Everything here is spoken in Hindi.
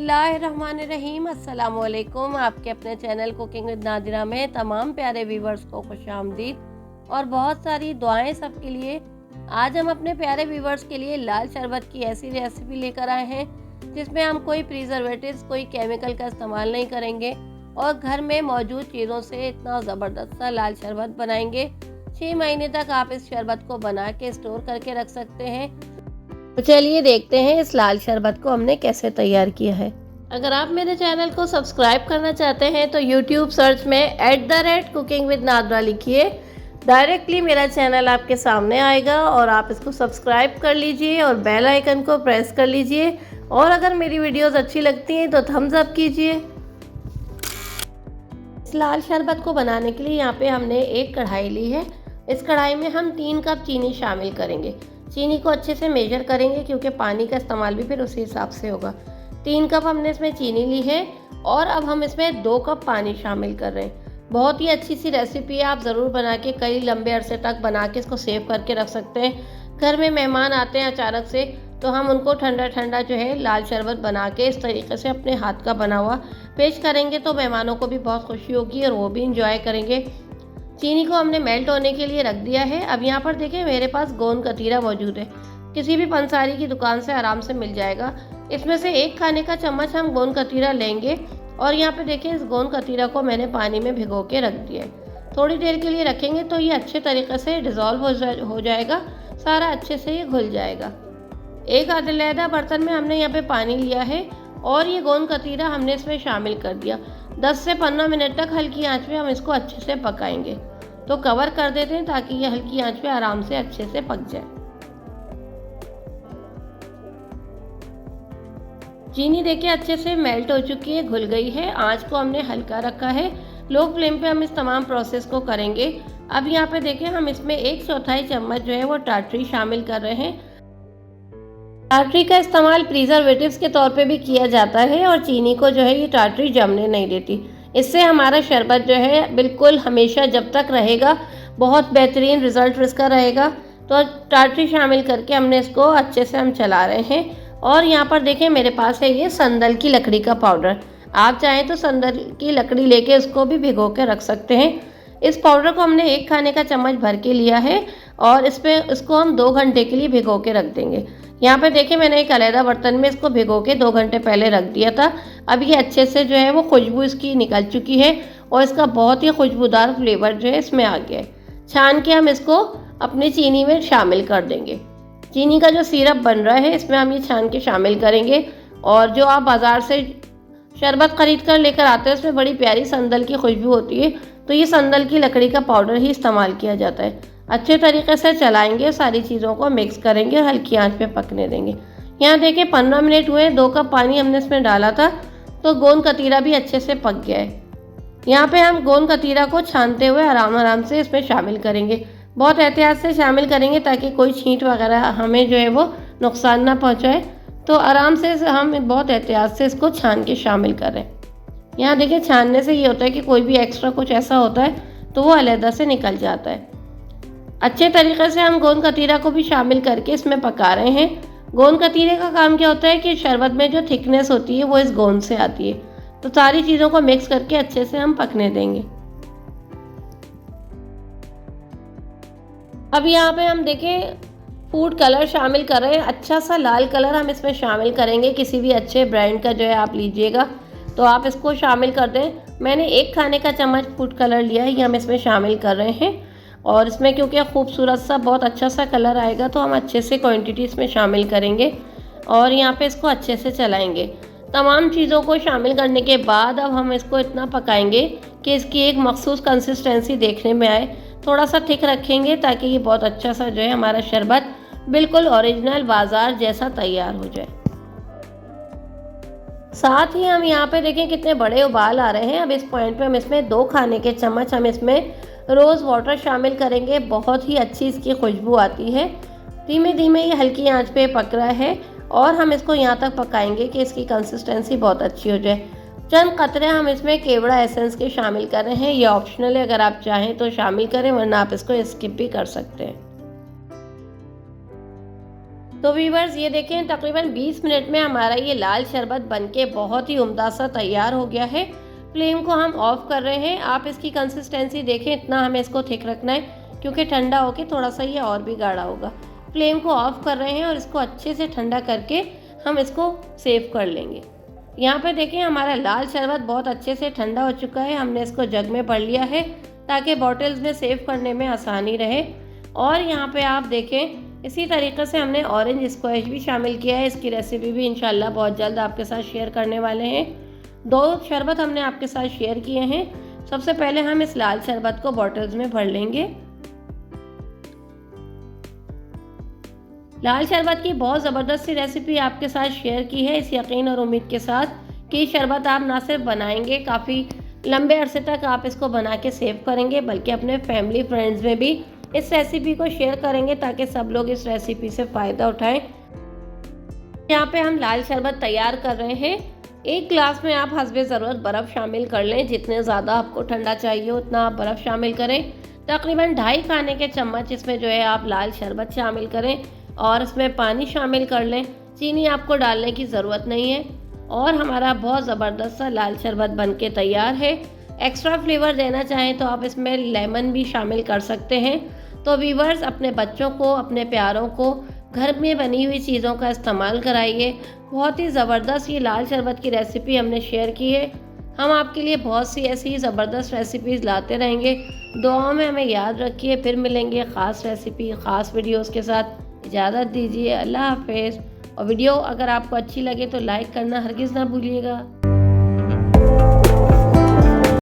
बिस्मिल्लाहिर्रहमानिर्रहीम। अस्सलाम वालेकुम। आपके अपने चैनल कुकिंग विद नादिरा में तमाम प्यारे व्यूवर्स को खुशामदीद और बहुत सारी दुआएं सबके लिए। आज हम अपने प्यारे व्यूवर्स के लिए लाल शरबत की ऐसी रेसिपी लेकर आए हैं जिसमें हम कोई प्रिजर्वेटिव्स, कोई केमिकल का इस्तेमाल नहीं करेंगे और घर में मौजूद चीज़ों से इतना ज़बरदस्त सा लाल शरबत बनाएंगे। 6 महीने तक आप इस शरबत को बना के स्टोर करके रख सकते हैं। तो चलिए देखते हैं इस लाल शरबत को हमने कैसे तैयार किया है। अगर आप मेरे चैनल को सब्सक्राइब करना चाहते हैं तो YouTube सर्च में @कुकिंग विद नादरा लिखिए। डायरेक्टली मेरा चैनल आपके सामने आएगा और आप इसको सब्सक्राइब कर लीजिए और बेल आइकन को प्रेस कर लीजिए। और अगर मेरी वीडियोस अच्छी लगती हैं तो थम्स अप कीजिए। इस लाल शरबत को बनाने के लिए यहाँ पे हमने एक कढ़ाई ली है। इस कढ़ाई में हम 3 कप चीनी शामिल करेंगे। चीनी को अच्छे से मेजर करेंगे क्योंकि पानी का इस्तेमाल भी फिर उसी हिसाब से होगा। 3 कप हमने इसमें चीनी ली है और अब हम इसमें 2 कप पानी शामिल कर रहे हैं। बहुत ही अच्छी सी रेसिपी है, आप ज़रूर बना के कई लंबे अरसे तक बना के इसको सेव करके रख सकते हैं। घर में मेहमान आते हैं अचानक से तो हम उनको ठंडा ठंडा जो है लाल शरबत बना के इस तरीके से अपने हाथ का बना हुआ पेश करेंगे तो मेहमानों को भी बहुत खुशी होगी और वो भी इंजॉय करेंगे। चीनी को हमने मेल्ट होने के लिए रख दिया है। अब यहाँ पर देखिए मेरे पास गोंद कतीरा मौजूद है, किसी भी पंसारी की दुकान से आराम से मिल जाएगा। इसमें से 1 खाने का चम्मच हम गोंद कतीरा लेंगे और यहाँ पे देखिए इस गोंद कतीरा को मैंने पानी में भिगो के रख दिया है। थोड़ी देर के लिए रखेंगे तो ये अच्छे तरीके से डिज़ोल्व हो जाएगा, सारा अच्छे से ये घुल जाएगा। एक अलग बर्तन में हमने यहाँ पे पानी लिया है और ये गोंद कतीरा हमने इसमें शामिल कर दिया। 10 से 15 मिनट तक हल्की आंच पे हम इसको अच्छे से पकाएंगे। तो कवर कर देते हैं ताकि ये हल्की आंच पे आराम से अच्छे से पक जाए। चीनी देखिए अच्छे से मेल्ट हो चुकी है, घुल गई है। आंच को हमने हल्का रखा है, लो फ्लेम पे हम इस तमाम प्रोसेस को करेंगे। अब यहाँ पे देखिए हम इसमें 1/4 चम्मच जो है वो टाटरी शामिल कर रहे हैं। टाटरी का इस्तेमाल प्रिजर्वेटिव्स के तौर पे भी किया जाता है और चीनी को जो है ये टाटरी जमने नहीं देती। इससे हमारा शरबत जो है बिल्कुल हमेशा जब तक रहेगा बहुत बेहतरीन रिज़ल्ट इसका रहेगा। तो टाटरी शामिल करके हमने इसको अच्छे से हम चला रहे हैं। और यहाँ पर देखें मेरे पास है ये संदल की लकड़ी का पाउडर। आप चाहें तो संदल की लकड़ी लेके उसको भी भिगो के रख सकते हैं। इस पाउडर को हमने 1 खाने का चम्मच भर के लिया है और इसको हम 2 घंटे के लिए भिगो के रख देंगे। यहाँ पे देखिए मैंने एक अलग बर्तन में इसको भिगो के 2 घंटे पहले रख दिया था। अब ये अच्छे से जो है वो खुशबू इसकी निकल चुकी है और इसका बहुत ही खुशबूदार फ्लेवर जो है इसमें आ गया है। छान के हम इसको अपनी चीनी में शामिल कर देंगे। चीनी का जो सिरप बन रहा है इसमें हम ये छान के शामिल करेंगे। और जो आप बाज़ार से शरबत ख़रीद कर लेकर आते हैं उसमें बड़ी प्यारी संदल की खुशबू होती है, तो ये संदल की लकड़ी का पाउडर ही इस्तेमाल किया जाता है। अच्छे तरीके से चलाएंगे, सारी चीज़ों को मिक्स करेंगे और हल्की आंच पे पकने देंगे। यहाँ देखिए 15 मिनट हुए, 2 कप पानी हमने इसमें डाला था तो गोंद कतीरा भी अच्छे से पक गया है। यहाँ पे हम गोंद कतीरा को छानते हुए आराम से इसमें शामिल करेंगे। बहुत एहतियात से शामिल करेंगे ताकि कोई छींट वगैरह हमें जो है वो नुकसान ना पहुँचाए। तो आराम से हम बहुत एहतियात से इसको छान के शामिल करें। यहाँ देखिए छानने से ये होता है कि कोई भी एक्स्ट्रा कुछ ऐसा होता है तो वो अलहदा से निकल जाता है। अच्छे तरीके से हम गोंद कतीरा को भी शामिल करके इसमें पका रहे हैं। गोंद कतीरे का काम क्या होता है कि शरबत में जो थिकनेस होती है वो इस गोंद से आती है। तो सारी चीज़ों को मिक्स करके अच्छे से हम पकने देंगे। अब यहाँ पे हम देखें फूड कलर शामिल कर रहे हैं। अच्छा सा लाल कलर हम इसमें शामिल करेंगे, किसी भी अच्छे ब्रांड का जो है आप लीजिएगा तो आप इसको शामिल कर दें। मैंने 1 खाने का चम्मच फूड कलर लिया है, ये हम इसमें शामिल कर रहे हैं। और इसमें क्योंकि खूबसूरत सा बहुत अच्छा सा कलर आएगा तो हम अच्छे से क्वांटिटी इसमें शामिल करेंगे और यहाँ पे इसको अच्छे से चलाएंगे। तमाम चीज़ों को शामिल करने के बाद अब हम इसको इतना पकाएंगे कि इसकी एक मखसूस कंसिस्टेंसी देखने में आए। थोड़ा सा थिक रखेंगे ताकि ये बहुत अच्छा सा जो है हमारा शरबत बिल्कुल ओरिजिनल बाज़ार जैसा तैयार हो जाए। साथ ही हम यहाँ पे देखें कितने बड़े उबाल आ रहे हैं। अब इस पॉइंट पे हम इसमें 2 खाने के चम्मच हम इसमें रोज़ वाटर शामिल करेंगे। बहुत ही अच्छी इसकी खुशबू आती है। धीमे धीमे ये हल्की आंच पे पक रहा है और हम इसको यहाँ तक पकाएंगे कि इसकी कंसिस्टेंसी बहुत अच्छी हो जाए। चंद कतरे हम इसमें केवड़ा एसेंस के शामिल कर रहे हैं। ये ऑप्शनल है, अगर आप चाहें तो शामिल करें वरना आप इसको स्किप भी कर सकते हैं। तो व्यूअर्स ये देखें तकरीबन 20 मिनट में हमारा ये लाल शरबत बनके बहुत ही उम्दा सा तैयार हो गया है। फ्लेम को हम ऑफ कर रहे हैं। आप इसकी कंसिस्टेंसी देखें, इतना हमें इसको थिक रखना है क्योंकि ठंडा होके थोड़ा सा ये और भी गाढ़ा होगा। फ्लेम को ऑफ कर रहे हैं और इसको अच्छे से ठंडा करके हम इसको सेव कर लेंगे। यहाँ पे देखें हमारा लाल शरबत बहुत अच्छे से ठंडा हो चुका है। हमने इसको जग में भर लिया है ताकि बॉटल्स में सेव करने में आसानी रहे। और यहाँ पे आप देखें इसी तरीके से हमने ऑरेंज स्क्वैश भी शामिल किया है। इसकी रेसिपी भी इंशाल्लाह बहुत जल्द आपके साथ शेयर करने वाले हैं। 2 शरबत हमने आपके साथ शेयर किए हैं। सबसे पहले हम इस लाल शरबत को बॉटल्स में भर लेंगे। लाल शरबत की बहुत ज़बरदस्त सी रेसिपी आपके साथ शेयर की है, इस यकीन और उम्मीद के साथ कि शरबत आप ना सिर्फ बनाएंगे, काफ़ी लंबे अरसे तक आप इसको बना के सेव करेंगे, बल्कि अपने फैमिली फ्रेंड्स में भी इस रेसिपी को शेयर करेंगे ताकि सब लोग इस रेसिपी से फ़ायदा उठाएं। यहाँ पे हम लाल शरबत तैयार कर रहे हैं। 1 गिलास में आप हस्बे ज़रूरत बर्फ़ शामिल कर लें। जितने ज़्यादा आपको ठंडा चाहिए उतना आप बर्फ़ शामिल करें। तकरीबन 2.5 खाने के चम्मच इसमें जो है आप लाल शरबत शामिल करें और इसमें पानी शामिल कर लें। चीनी आपको डालने की ज़रूरत नहीं है और हमारा बहुत ज़बरदस्त सा लाल शरबत बनके तैयार है। एक्स्ट्रा फ्लेवर देना चाहें तो आप इसमें लेमन भी शामिल कर सकते हैं। तो व्यूअर्स अपने बच्चों को, अपने प्यारों को घर में बनी हुई चीज़ों का इस्तेमाल कराइए। बहुत ही ज़बरदस्त ये लाल शरबत की रेसिपी हमने शेयर की है। हम आपके लिए बहुत सी ऐसी ज़बरदस्त रेसिपीज़ लाते रहेंगे। दुआओं में हमें याद रखिए। फिर मिलेंगे ख़ास रेसिपी, ख़ास वीडियोज़ के साथ। इजाज़त दीजिए। अल्लाह हाफिज़। और वीडियो अगर आपको अच्छी लगे तो लाइक करना हरगिज़ ना भूलिएगा।